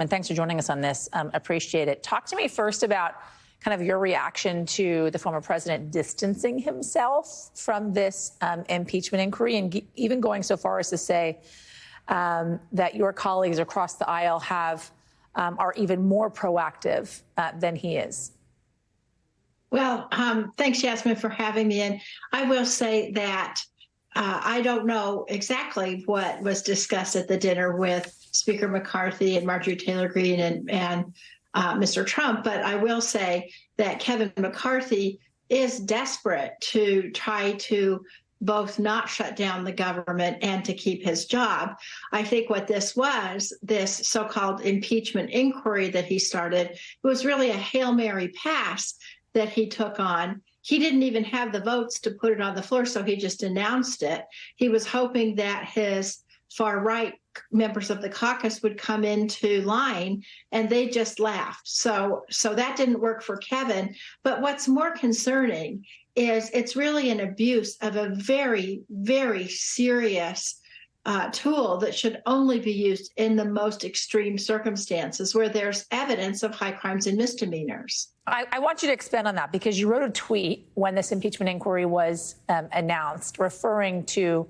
And thanks for joining us on this. Appreciate it. Talk to me first about kind of your reaction to the former president distancing himself from this impeachment inquiry, and even going so far as to say that your colleagues across the aisle are even more proactive than he is. Well, thanks, Yasmin, for having me. And I will say that I don't know exactly what was discussed at the dinner with Speaker McCarthy and Marjorie Taylor Greene and Mr. Trump, but I will say that Kevin McCarthy is desperate to try to both not shut down the government and to keep his job. I think what this so-called impeachment inquiry that he started, was really a Hail Mary pass that he took on. He didn't even have the votes to put it on the floor, so he just announced it. He was hoping that his far-right members of the caucus would come into line, and they just laughed. So that didn't work for Kevin. But what's more concerning is it's really an abuse of a very, very serious tool that should only be used in the most extreme circumstances where there's evidence of high crimes and misdemeanors. I want you to expand on that, because you wrote a tweet when this impeachment inquiry was announced, referring to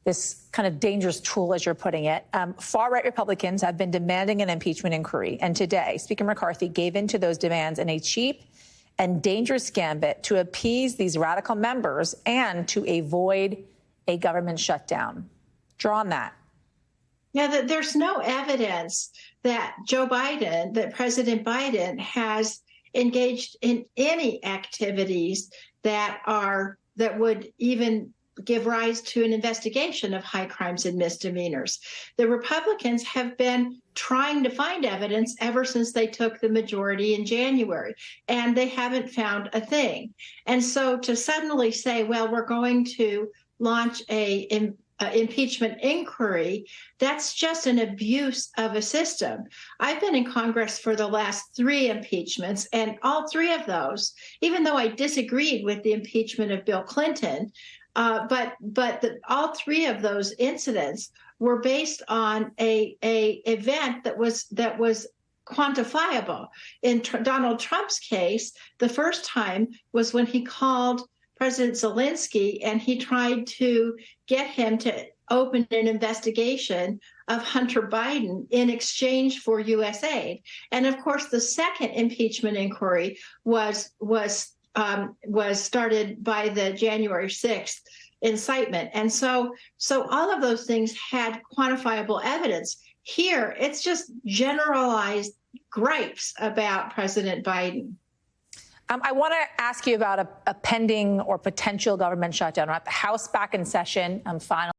this kind of dangerous tool, as you're putting it. Far-right Republicans have been demanding an impeachment inquiry, and today Speaker McCarthy gave in to those demands in a cheap and dangerous gambit to appease these radical members and to avoid a government shutdown. Draw on that. Yeah, there's no evidence that President Biden has engaged in any activities that would even give rise to an investigation of high crimes and misdemeanors. The Republicans have been trying to find evidence ever since they took the majority in January, and they haven't found a thing. And so to suddenly say, well, we're going to launch an impeachment inquiry, that's just an abuse of a system. I've been in Congress for the last 3 impeachments, and all 3 of those, even though I disagreed with the impeachment of Bill Clinton, all 3 of those incidents were based on a event that was quantifiable. In Donald Trump's case, the first time was when he called President Zelensky and he tried to get him to open an investigation of Hunter Biden in exchange for U.S. aid. And of course, the second impeachment inquiry was started by the January 6th incitement. And so all of those things had quantifiable evidence. Here, it's just generalized gripes about President Biden. I want to ask you about a pending or potential government shutdown. The House back in session, finally.